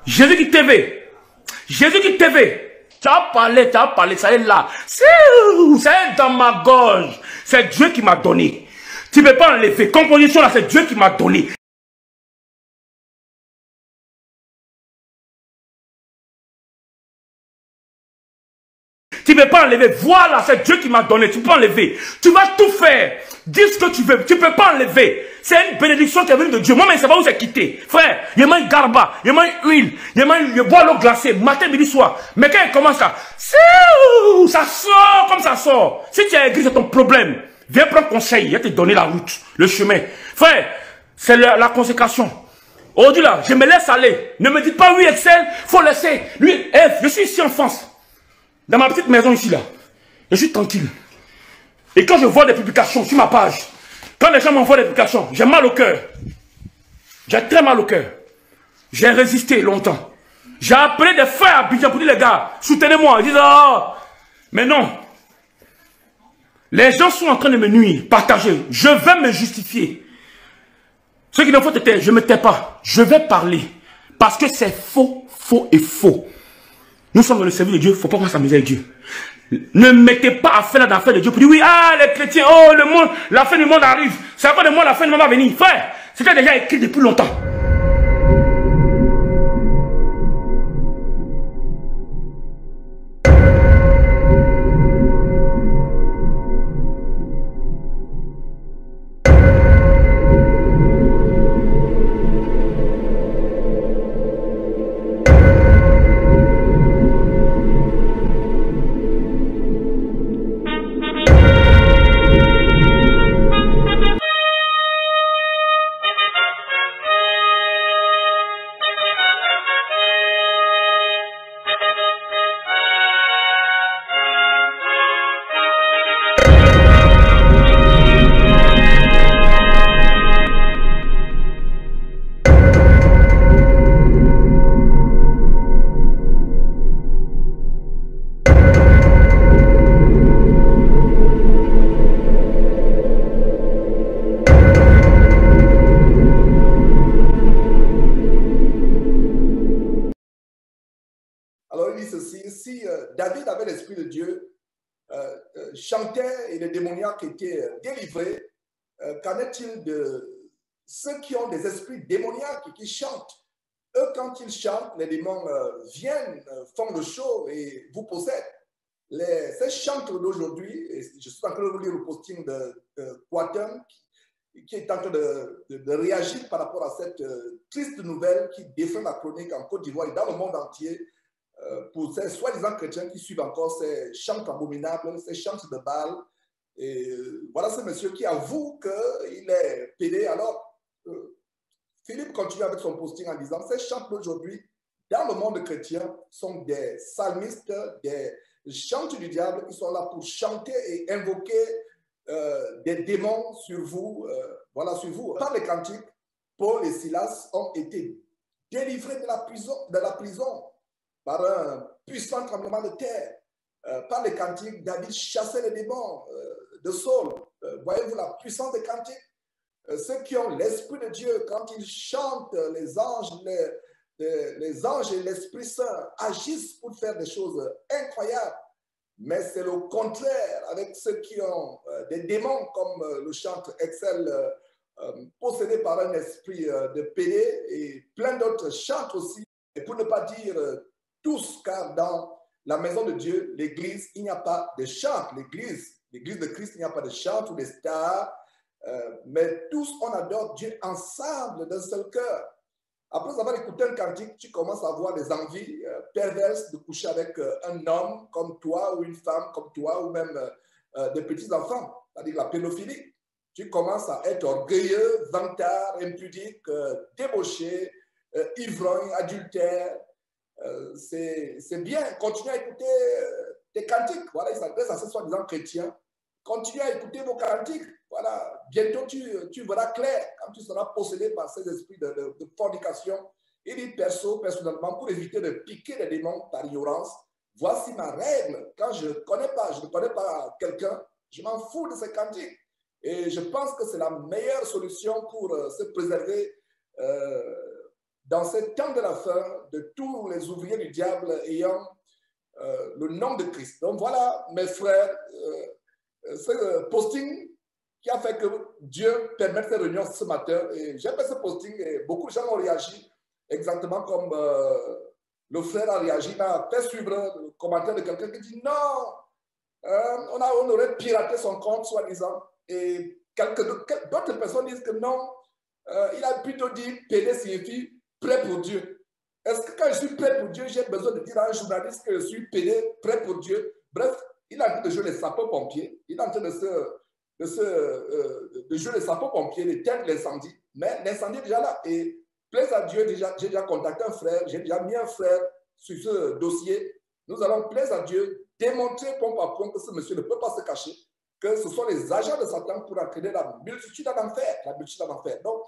Jésus-Christ TV. Jésus-Christ TV. Tu as parlé, ça est là. C'est dans ma gorge. C'est Dieu qui m'a donné. Tu ne peux pas enlever. Composition là, c'est Dieu qui m'a donné. Tu ne peux pas enlever. Voilà, c'est Dieu qui m'a donné. Tu peux enlever. Tu vas tout faire. Dis ce que tu veux. Tu ne peux pas enlever. C'est une bénédiction qui est venue de Dieu. Moi, je ne sais pas où c'est quitté. Frère, il y a une garba, il y a une huile, il boit l'eau glacée, matin, midi, soir. Mais quand il commence à... ça sort comme ça sort. Si tu as écrit, c'est ton problème. Viens prendre conseil. Il va te donner la route, le chemin. Frère, c'est la consécration. Aujourd'hui là, je me laisse aller. Ne me dites pas oui, Excel, faut laisser. Lui, je suis ici en France. Dans ma petite maison ici là. Je suis tranquille. Et quand je vois des publications sur ma page, quand les gens m'envoient des publications, j'ai mal au cœur. J'ai très mal au cœur. J'ai résisté longtemps. J'ai appelé des frères à Abidjan pour dire les gars, soutenez-moi. Ils disent oh. Mais non. Les gens sont en train de me nuire. Partagez. Je vais me justifier. Ce qu'il faut te taire, je ne me tais pas. Je vais parler. Parce que c'est faux, faux et faux. Nous sommes dans le service de Dieu, il ne faut pas qu'on s'amuse avec Dieu. Ne mettez pas à faire l'affaire de Dieu pour dire oui, ah les chrétiens, oh le monde, la fin du monde arrive. C'est à quoi de moi la fin du monde va venir. Frère, c'était déjà écrit depuis longtemps. David avait l'Esprit de Dieu, chantait et les démoniaques étaient délivrés. Qu'en est-il de ceux qui ont des esprits démoniaques et qui chantent? Eux, quand ils chantent, les démons viennent, font le show et vous possèdent. Ces chantres d'aujourd'hui, je suis en train de vous lire le posting de Quaterm qui est en train de réagir par rapport à cette triste nouvelle qui défend la chronique en Côte d'Ivoire et dans le monde entier. Pour ces soi-disant chrétiens qui suivent encore ces chants abominables, ces chants de Baal. Et voilà ce monsieur qui avoue qu'il est pédé. Alors, Philippe continue avec son posting en disant, ces chants d'aujourd'hui, dans le monde chrétien, sont des psalmistes, des chants du diable qui sont là pour chanter et invoquer des démons sur vous. Voilà, sur vous. Par les cantiques, Paul et Silas ont été délivrés de la prison par un puissant tremblement de terre. Par les cantiques, David chassait les démons de Saul. Voyez-vous la puissance des cantiques? Ceux qui ont l'Esprit de Dieu, quand ils chantent, les anges et l'Esprit Saint agissent pour faire des choses incroyables. Mais c'est le contraire avec ceux qui ont des démons, comme le chante Excel, possédé par un esprit de pédé, et plein d'autres chantent aussi. Et pour ne pas dire tous, car dans la maison de Dieu, l'église, il n'y a pas de chant. L'église de Christ, il n'y a pas de chant ou de stars, mais tous, on adore Dieu ensemble d'un seul cœur. Après avoir écouté un cantique, tu commences à avoir des envies perverses de coucher avec un homme comme toi ou une femme comme toi ou même des petits-enfants, c'est-à-dire la pédophilie. Tu commences à être orgueilleux, vantard, impudique, débauché, ivrogne, adultère. C'est bien, continue à écouter tes cantiques. Voilà, il s'adresse à ces soi-disant chrétiens. Continue à écouter vos cantiques. Voilà, bientôt tu verras clair quand tu seras possédé par ces esprits de fornication. Il dit personnellement, pour éviter de piquer les démons par ignorance, voici ma règle. Quand je ne connais pas quelqu'un, je m'en fous de ces cantiques. Et je pense que c'est la meilleure solution pour se préserver dans ce temps de la fin, de tous les ouvriers du diable ayant le nom de Christ. Donc voilà, mes frères, ce posting qui a fait que Dieu permette cette réunion ce matin. Et j'ai fait ce posting et beaucoup de gens ont réagi exactement comme le frère a réagi. Il a fait suivre le commentaire de quelqu'un qui dit non, on aurait piraté son compte, soi-disant. Et d'autres personnes disent que non, il a plutôt dit PD signifie prêt pour Dieu. Est-ce que quand je suis prêt pour Dieu, j'ai besoin de dire à un journaliste que je suis PD prêt pour Dieu? Bref, il est en train de jouer les sapeurs-pompiers. Il est en train de jouer les sapeurs-pompiers, d'éteindre l'incendie. Mais l'incendie est déjà là. Et plaise à Dieu, j'ai déjà contacté un frère, j'ai déjà mis un frère sur ce dossier. Nous allons, plaise à Dieu, démontrer point par point que ce monsieur ne peut pas se cacher, que ce sont les agents de Satan pour entraîner la multitude en enfer. Donc,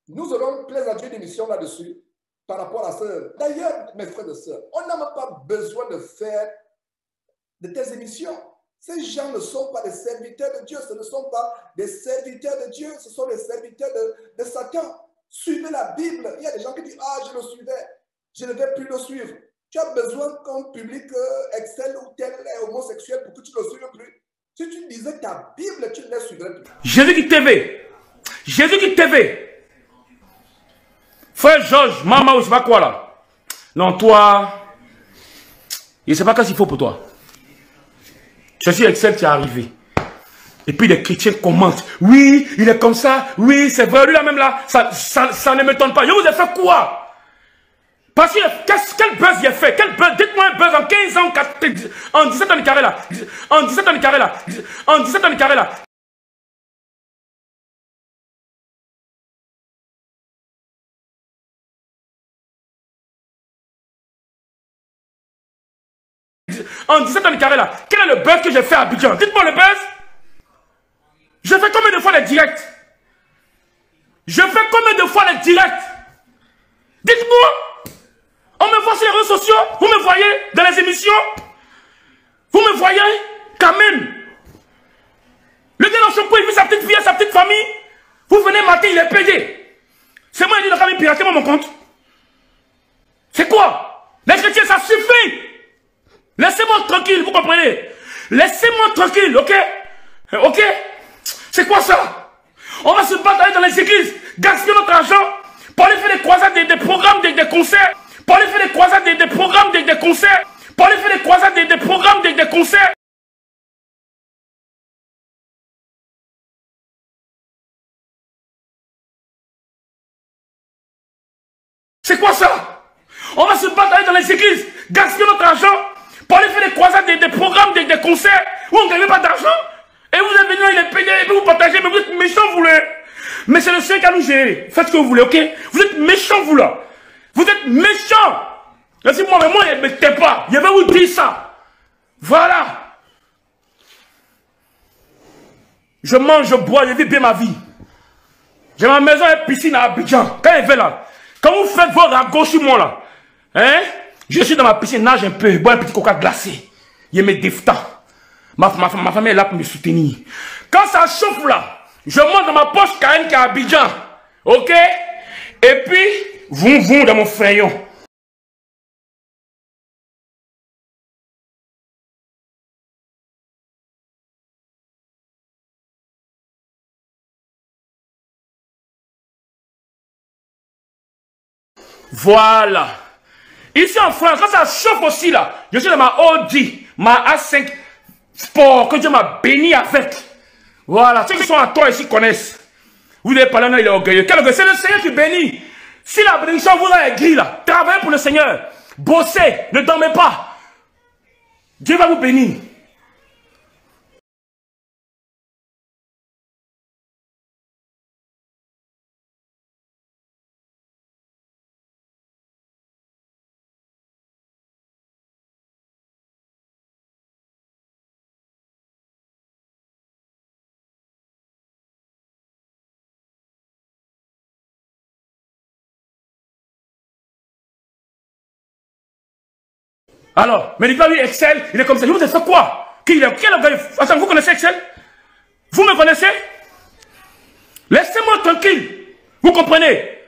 nous aurons, plaise à Dieu, des missions là-dessus par rapport à ça. D'ailleurs, mes frères et sœurs, on n'a même pas besoin de faire de telles émissions. Ces gens ne sont pas des serviteurs de Dieu, ce ne sont pas des serviteurs de Dieu, ce sont des serviteurs de Satan. Suivez la Bible. Il y a des gens qui disent, ah, je le suivais, je ne vais plus le suivre. Tu as besoin qu'un public Excel ou tel est homosexuel pour que tu ne le suives plus. Si tu lisais ta Bible, tu ne la suivrais plus. Jésus-Christ TV. Jésus-Christ TV. Frère Georges, maman, ou je sais pas quoi là. Non, toi, je ne sais pas qu'est-ce qu'il faut pour toi. Je suis Excel, tu es arrivé. Et puis les chrétiens commentent. Oui, il est comme ça. Oui, c'est vrai. Lui là même là, ça ne m'étonne pas. Je vous ai fait quoi? Parce que quel buzz il a fait? Quel buzz? Dites-moi un buzz en 15 ans, en 17 ans de carré là. En 17 ans de carré là. En 17 ans de carré là. En 17 ans de carré là. Quel est le buzz que j'ai fait à Abidjan? Dites-moi le buzz. Je fais combien de fois les directs? Je fais combien de fois les directs? Dites-moi. On me voit sur les réseaux sociaux. Vous me voyez dans les émissions. Vous me voyez quand même. Le gars dans son coin, il vit sa petite vie, sa petite famille. Vous venez matin, il est payé. C'est moi qui ai dit quand même pirater mon compte. C'est quoi? Les chrétiens, ça suffit. Laissez-moi tranquille, vous comprenez? Laissez-moi tranquille, ok? Ok? C'est quoi ça? On va se battre aller dans les églises, gaspiller notre argent pour aller faire des croisades, des programmes, des concerts, pour aller faire des croisades, des programmes, des concerts, pour aller faire des croisades, des programmes, des concerts. C'est quoi ça? On va se battre aller dans les églises, gaspiller notre argent pour aller faire des croisades, des programmes, des concerts où on ne gagne pas d'argent. Et vous êtes venus, il est payé, et puis vous partagez, mais vous êtes méchants, vous là. Mais c'est le Seigneur qui a nous géré. Faites ce que vous voulez, ok? Vous êtes méchants, vous là. Vous êtes méchants. Laissez-moi, mais moi, je ne me tais pas. Je vais vous dire ça. Voilà. Je mange, je bois, je vis bien ma vie. J'ai ma maison et piscine à Abidjan. Quand il fait là, quand vous faites vos ragots sur moi là, hein? Je suis dans ma piscine, nage un peu, bois un petit coca glacé. Je me défends. Ma famille est là pour me soutenir. Quand ça chauffe là, je monte dans ma poche Karen qui est à Abidjan. Ok? Et puis, vous dans mon crayon. Voilà. Ici en France, quand ça chauffe aussi là, je suis dans ma Audi, ma A5 Sport, que Dieu m'a béni avec. Voilà, ceux qui sont à toi ici connaissent. Vous avez parlé, il est orgueilleux. Quel orgueil? C'est le Seigneur qui bénit. Si la bénédiction vous a aigri là, travaillez pour le Seigneur. Bossez, ne dormez pas. Dieu va vous bénir. Alors, mais dites-moi, lui, Excel, il est comme ça. Je vous ai fait quoi? Quel orgueil? Attends, vous connaissez Excel? Vous me connaissez? Laissez-moi tranquille. Vous comprenez?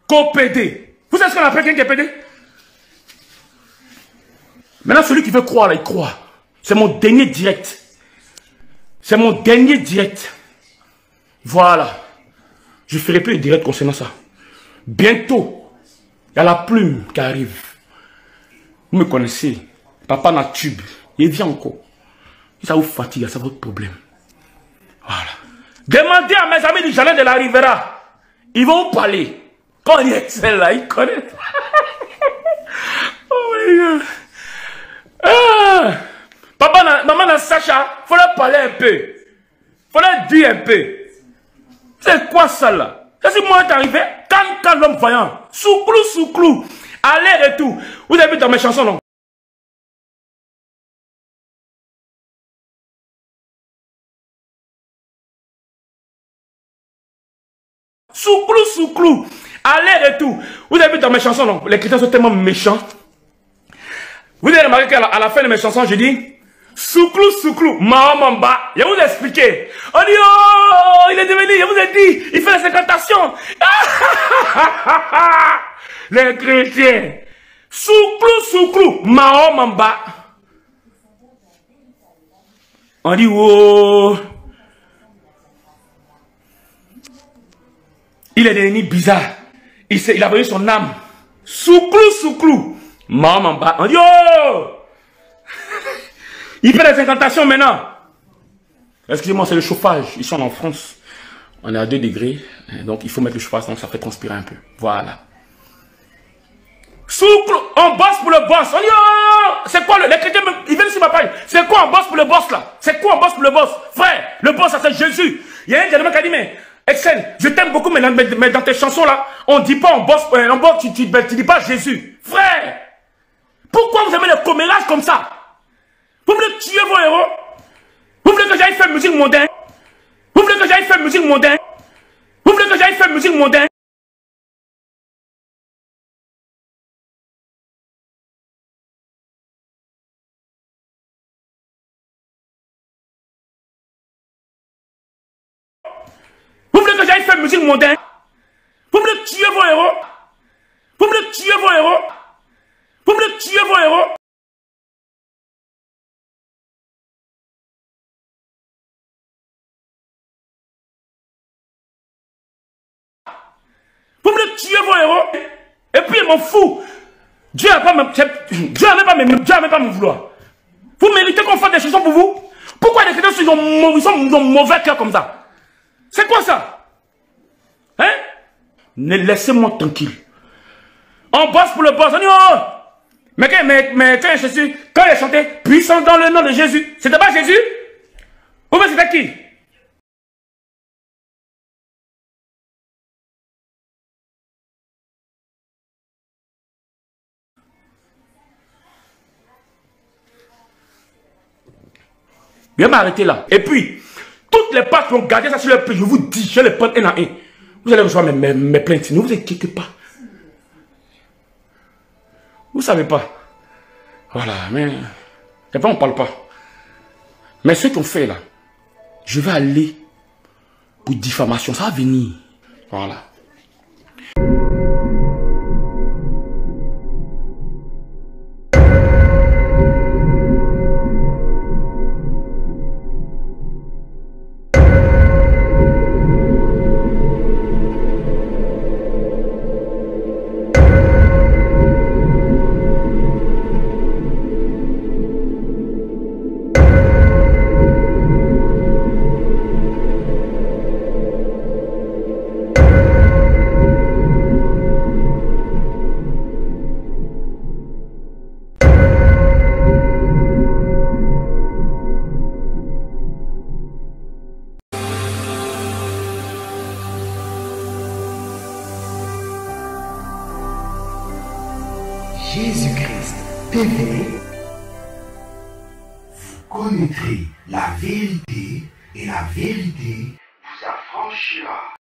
Co-PD. Vous savez ce qu'on appelle quelqu'un qui est PD? Maintenant, celui qui veut croire, là, il croit. C'est mon dernier direct. C'est mon dernier direct. Voilà. Je ne ferai plus de direct concernant ça. Bientôt, il y a la plume qui arrive. Vous me connaissez. Papa n'a tube. Il vient encore. Si ça vous fatigue, c'est votre problème. Voilà. Demandez à mes amis du jardin de la Rivera. Ils vont vous parler. Quand il est celle-là, ils connaissent. Oh my God. Ah. Papa, maman dans Sacha, il faut leur parler un peu. Il faut leur dire un peu. C'est quoi ça là? Ça c'est moi qui est arrivé. Quand l'homme voyant. Sous-clou. Aller et tout. Vous avez vu dans mes chansons, non? Sous-clou. Aller et tout. Vous avez vu dans mes chansons, non? Les chrétiens sont tellement méchants. Vous avez remarqué qu'à la fin de mes chansons, je dis Sous-clou, Mahamamba. Je vais vous expliquer. On dit, oh, il est devenu, je vous ai dit, il fait les incantations. Les chrétiens. Sous-clou, Mahamamba. On dit, oh. Il est devenu bizarre. Il a donné son âme. Sous-clou, Mahamamba. On dit, oh. Il fait les incantations maintenant. Excusez-moi, c'est le chauffage. Ils sont en France. On est à 2 degrés. Donc, il faut mettre le chauffage, donc ça fait transpirer un peu. Voilà. On bosse pour le boss. On dit, oh, c'est quoi les chrétiens, ils viennent sur ma page. C'est quoi on bosse pour le boss là? C'est quoi on bosse pour le boss? Frère, le boss, ça c'est Jésus. Il y a un gentleman qui a dit, mais Excel, je t'aime beaucoup, mais dans tes chansons là, on dit pas on bosse, tu dis pas Jésus. Frère, pourquoi vous aimez les commérages comme ça? Vous voulez tuer vos héros? Vous voulez que j'aille faire musique mondaine? Vous voulez que j'aille faire musique mondaine? Vous voulez que j'aille faire musique mondaine? Vous voulez que j'aille faire musique mondaine? Vous voulez tuer vos héros? Vous voulez tuer vos héros? Vous voulez tuer vos héros? Vous voulez tuer vos héros? Et puis, il m'en fout. Dieu n'a pas me vouloir. Vous méritez qu'on fasse des chansons pour vous? Pourquoi les chrétiens ils ont mauvais cœur comme ça? C'est quoi ça? Hein? Laissez-moi tranquille. On bosse pour le boss. On dit, oh! Mais quand Jésus, quand il a chanté, puissant dans le nom de Jésus, c'était pas Jésus? Ou bien c'était qui? Je vais m'arrêter là. Et puis, toutes les pages qui ont gardé ça sur leur plainte, je vous dis, je les prends un à un. Vous allez recevoir mes plaintes. Ne vous inquiétez pas. Vous ne savez pas. Voilà, mais... Et pas, on ne parle pas. Mais ceux qui ont fait là, je vais aller pour diffamation. Ça va venir. Voilà. Jésus-Christ TV, vous connaîtrez la vérité et la vérité vous affranchira.